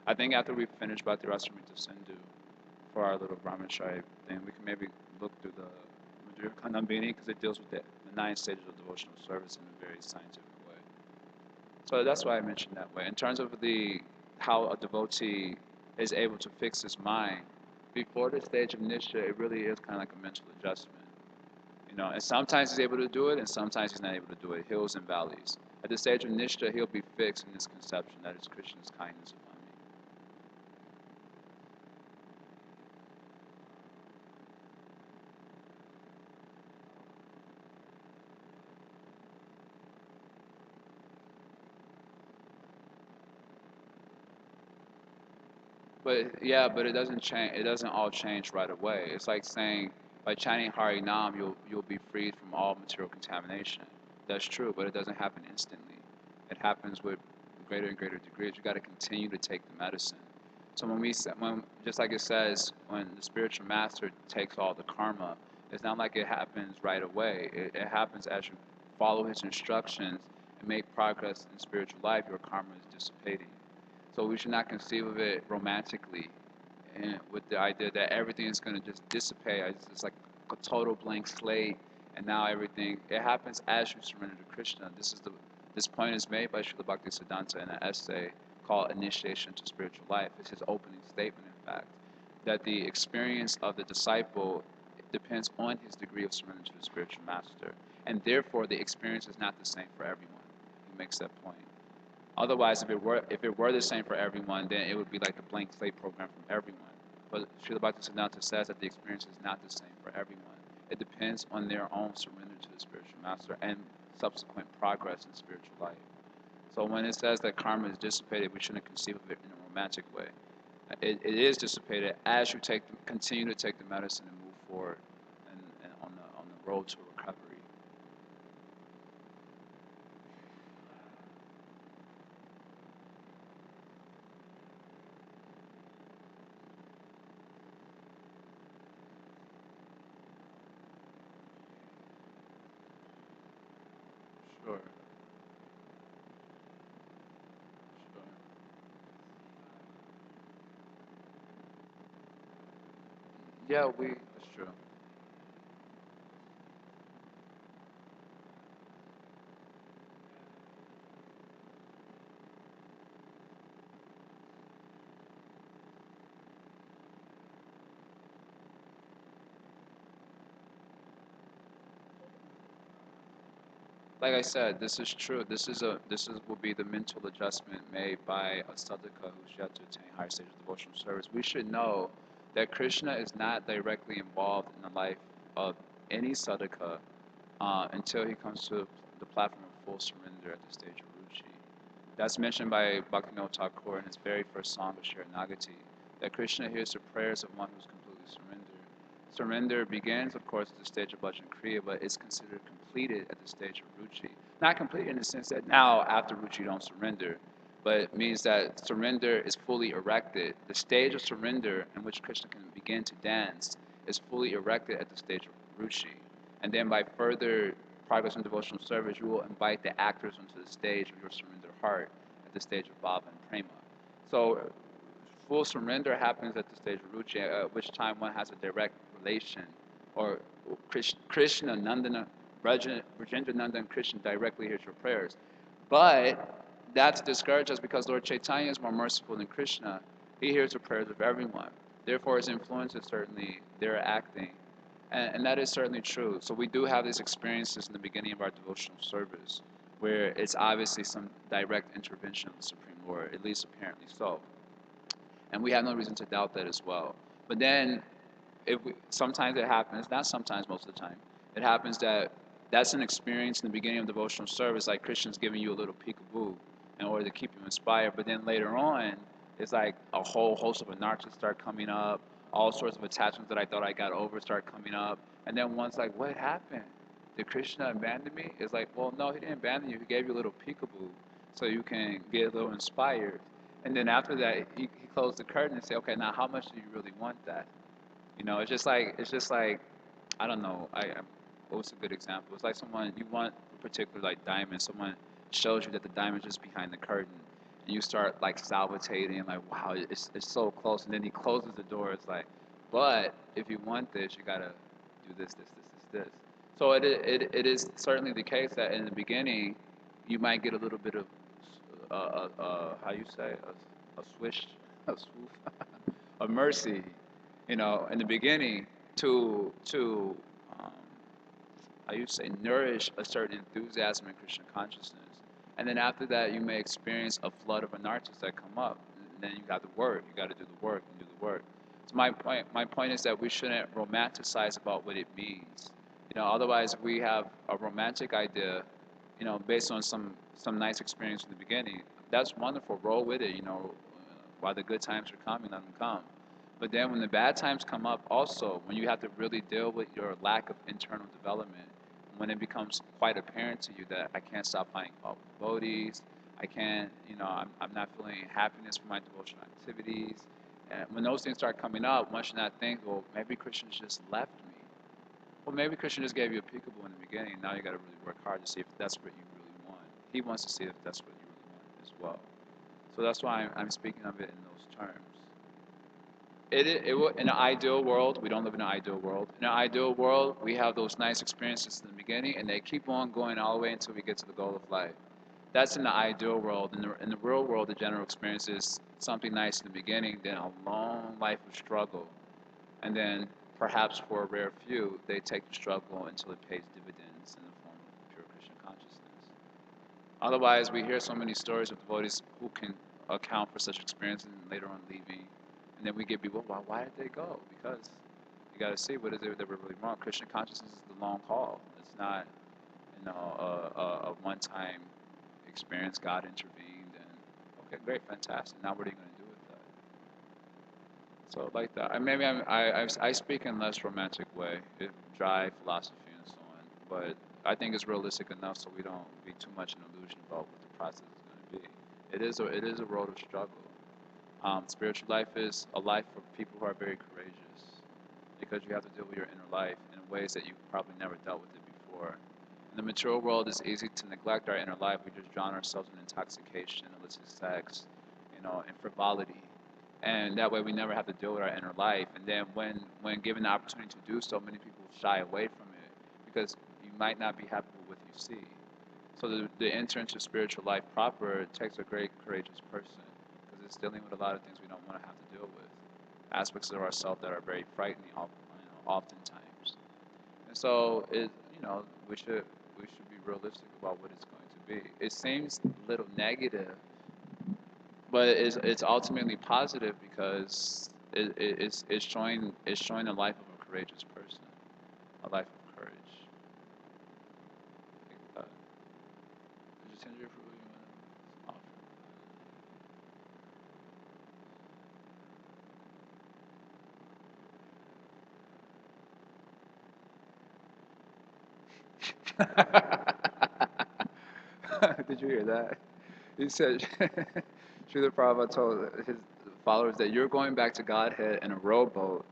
I think after we finish Bhakti Rasamrita Sindhu for our little Brahmacharya thing, we can maybe look through the Madhurya Kandambini because it deals with the 9 stages of devotional service in a very scientific way. So that's why I mentioned that way. In terms of how a devotee is able to fix his mind, before the stage of Nisha, it really is kind of like a mental adjustment. And sometimes he's able to do it, and sometimes he's not able to do it, hills and valleys. At the stage of Nishtha, he'll be fixed in this conception that is Krishna's kindness upon me. But it doesn't change. It doesn't all change right away. It's like saying by chanting Hari Nam, you'll be freed from all material contamination. That's true, but it doesn't happen instantly. It happens with greater and greater degrees. You got to continue to take the medicine. So just like it says, when the spiritual master takes all the karma, it's not like it happens right away. It happens as you follow his instructions and make progress in spiritual life. Your karma is dissipating. So we should not conceive of it romantically, and with the idea that everything is going to just dissipate. It's like a total blank slate, and now everything. It happens as you surrender to Krishna. This point is made by Srila Bhaktisiddhanta in an essay called Initiation to Spiritual Life. It's his opening statement, in fact, that the experience of the disciple depends on his degree of surrender to the spiritual master, and therefore the experience is not the same for everyone. He makes that point. Otherwise, if it were the same for everyone, then it would be like a blank slate program from everyone. But Srila Bhaktisiddhanta says that the experience is not the same for everyone. It depends on their own surrender to the spiritual master and subsequent progress in spiritual life. So when it says that karma is dissipated, we shouldn't conceive of it in a romantic way. It is dissipated as you continue to take the medicine and move forward and on the road to recovery. Sure. Sure. Yeah, that's true. Like I said, this is true. Will be the mental adjustment made by a sadhaka who's yet to attain higher stage of devotional service. We should know that Krishna is not directly involved in the life of any sadhaka until he comes to the platform of full surrender at the stage of ruchi. That's mentioned by Bhaktivinoda Thakur in his very first song of Sharanagati, that Krishna hears the prayers of one who's completely surrendered. Surrender begins, of course, at the stage of bhajan kriya, but it's considered completed at the stage of ruchi. Not completed in the sense that now, after ruchi, you don't surrender, but it means that surrender is fully erected. The stage of surrender in which Krishna can begin to dance is fully erected at the stage of Ruchi. And then by further progress in devotional service, you will invite the actors onto the stage of your surrendered heart at the stage of Bhava and Prema. So full surrender happens at the stage of Ruchi, at which time one has a direct relation, or Krishna, Nandana, Brajendra Nanda and Krishna directly hears your prayers. But that's discouraged us because Lord Chaitanya is more merciful than Krishna. He hears the prayers of everyone. Therefore, his influence is certainly there acting. And that is certainly true. So we do have these experiences in the beginning of our devotional service where it's obviously some direct intervention of the Supreme Lord, at least apparently so. And we have no reason to doubt that as well. But then, sometimes it happens, not sometimes, most of the time, it happens that that's an experience in the beginning of devotional service, like Christians giving you a little peekaboo in order to keep you inspired. But then later on, it's like a whole host of anarchists start coming up, all sorts of attachments that I thought I got over start coming up. And then one's like, what happened? Did Krishna abandon me? It's like, well, no, he didn't abandon you. He gave you a little peekaboo so you can get a little inspired. And then after that, he closed the curtain and said, okay, now how much do you really want that? You know, it's just like, I don't know. What's a good example? It's like someone you want a particular like diamond. Someone shows you that the diamond is just behind the curtain, and you start like salivating, like, wow, it's so close. And then he closes the door. It's like, but if you want this, you gotta do this. So it is certainly the case that in the beginning, you might get a little bit of how you say a swish, a swoop, a mercy, in the beginning to um, how you say nourish a certain enthusiasm in Krishna consciousness, and then after that you may experience a flood of anarthas that come up, and then you got to work, you got to do the work and do the work. So my point is that we shouldn't romanticize about what it means. Otherwise we have a romantic idea, based on some nice experience in the beginning. That's wonderful. Roll with it. While the good times are coming, let them come. But then when the bad times come up, also when you have to really deal with your lack of internal development, when it becomes quite apparent to you that I can't stop finding fault with devotees, I can't, I'm not feeling happiness from my devotional activities. And when those things start coming up, one should not think, well, maybe Krishna's just left me. Well, maybe Krishna just gave you a peekaboo in the beginning. Now you got to really work hard to see if that's what you really want. He wants to see if that's what you really want as well. So that's why I'm speaking of it in those terms. In an ideal world, we don't live in an ideal world. In an ideal world, we have those nice experiences in the beginning, and they keep on going all the way until we get to the goal of life. That's in the ideal world. In the real world, the general experience is something nice in the beginning, then a long life of struggle, and then perhaps for a rare few, they take the struggle until it pays dividends in the form of pure Krishna consciousness. Otherwise, we hear so many stories of devotees who can account for such experiences and later on leaving. And then we get bewildered. Why did they go? Because you got to see what is it that we're really wrong. Krishna consciousness is the long haul. It's not, a one-time experience. God intervened, and okay, great, fantastic. Now what are you going to do with that? So like that. I speak in less romantic way, dry philosophy and so on. But I think it's realistic enough so we don't be too much an illusion about what the process is going to be. It is a road of struggle. Spiritual life is a life for people who are very courageous because you have to deal with your inner life in ways that you probably never dealt with it before. In the material world, it's easy to neglect our inner life. We just drown ourselves in intoxication, illicit sex, and frivolity. And that way we never have to deal with our inner life. And then when given the opportunity to do so, many people shy away from it because you might not be happy with what you see. So the enter into spiritual life proper takes a great courageous person because it's dealing with a lot of things we don't want to have to deal with, aspects of ourselves that are very frightening, oftentimes. And so we should be realistic about what it's going to be. It seems a little negative, but it's ultimately positive because it's showing a life of a courageous person, a life of courage. Did you send your food? Did you hear that? He said, Srila Prabhupada told his followers that you're going back to Godhead in a rowboat,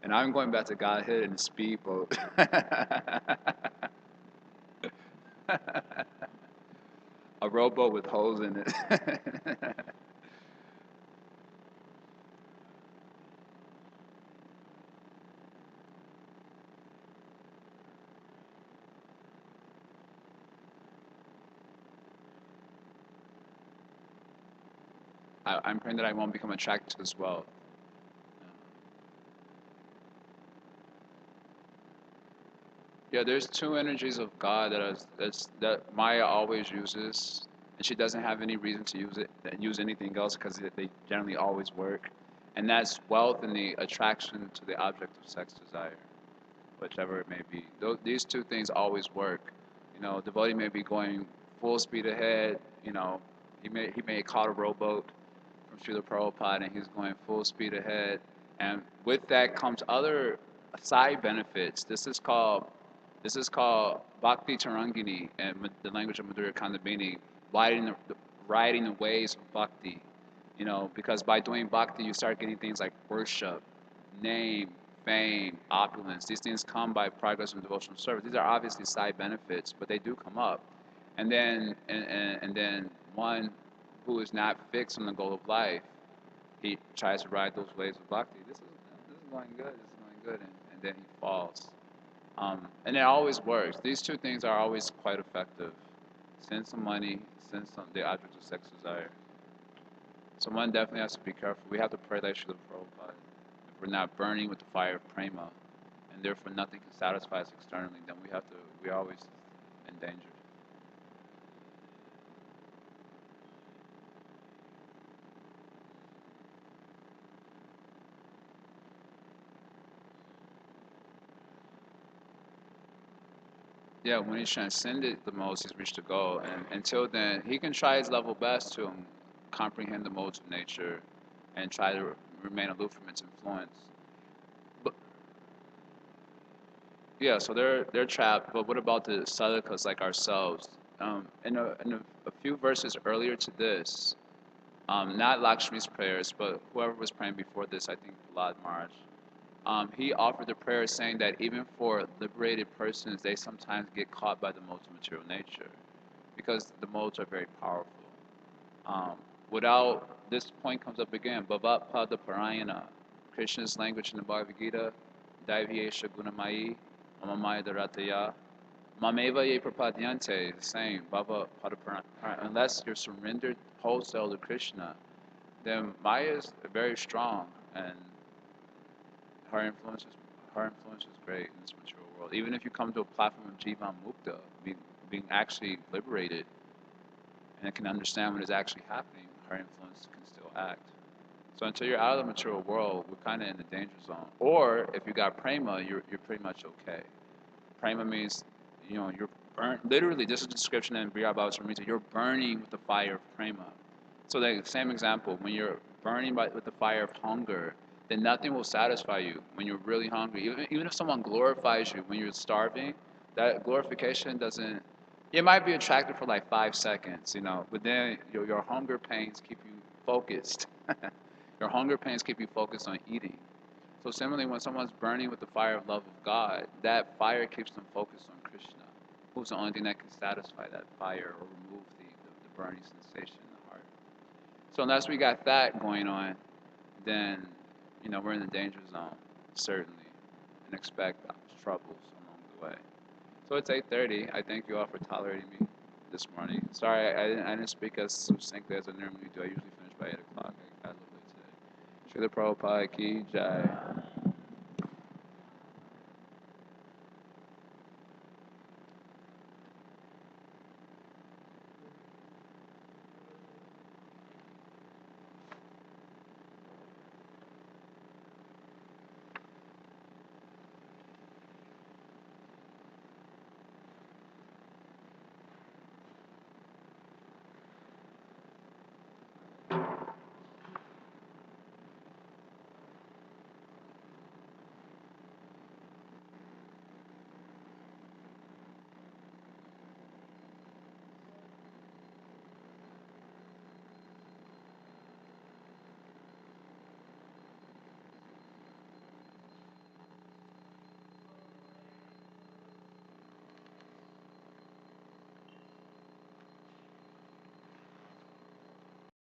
and I'm going back to Godhead in a speedboat. A rowboat with holes in it. I'm praying that I won't become attracted to this wealth. Yeah, there's two energies of God that Maya always uses, and she doesn't have any reason to use anything else because they generally always work, and that's wealth and the attraction to the object of sex desire, whichever it may be. These two things always work. Devotee may be going full speed ahead. He may have caught a rowboat from Srila Prabhupada, and he's going full speed ahead. And with that comes other side benefits. This is called Bhakti Tarangini, and the language of Madhurya Kandabini, riding the waves of Bhakti. Because by doing Bhakti, you start getting things like worship, name, fame, opulence. These things come by progress in devotional service. These are obviously side benefits, but they do come up. And then one who is not fixed on the goal of life, he tries to ride those waves of Bhakti. This is going good. This is going good, and then he falls. And it always works. These two things are always quite effective. Send some money, send some the object of sex desire. So one definitely has to be careful. We have to pray like Srila Prabhupada. If we're not burning with the fire of prema, and therefore nothing can satisfy us externally, then we're always in danger. Yeah, when he's transcended the most, he's reached the goal. And until then, he can try his level best to comprehend the modes of nature and try to remain aloof from its influence. But yeah, so they're trapped. But what about the sadhakas like ourselves? In a few verses earlier to this, not Lakshmi's prayers, but whoever was praying before this, I think Prahlad Maharaj, he offered the prayer saying that even for liberated persons, they sometimes get caught by the modes of material nature because the modes are very powerful. Um, without, this point comes up again, Bhavat Pada Parayana, Krishna's language in the Bhagavad Gita, Daiviyesha Gunamayi, Mamamaya Darataya, Mameva Ye Prapadyante, the same, Bhava Pada Parayana. Unless you're surrendered wholesale to Krishna, then Maya is very strong, and her influence is great in this material world. Even if you come to a platform of Jivan Mukta, being actually liberated, and can understand what is actually happening, her influence can still act. So until you're out of the material world, we're kind of in the danger zone. Or if you got prema, you're pretty much okay. Prema means, you're burnt. Literally, this is a description in Brihad Bhagavatam. You're burning with the fire of prema. So the same example, when you're burning with the fire of hunger, then nothing will satisfy you when you're really hungry. Even if someone glorifies you when you're starving, that glorification doesn't. It might be attractive for like 5 seconds, but then your hunger pains keep you focused. Your hunger pains keep you focused on eating. So similarly, when someone's burning with the fire of love of God, that fire keeps them focused on Krishna, who's the only thing that can satisfy that fire or remove the burning sensation in the heart. So unless we got that going on, then we're in the danger zone, certainly, and expect troubles along the way. So it's 8:30. I thank you all for tolerating me this morning. Sorry, I didn't speak as succinctly as I normally do. I usually finish by 8 o'clock. I got a little late today. Srila Prabhupada ki jai.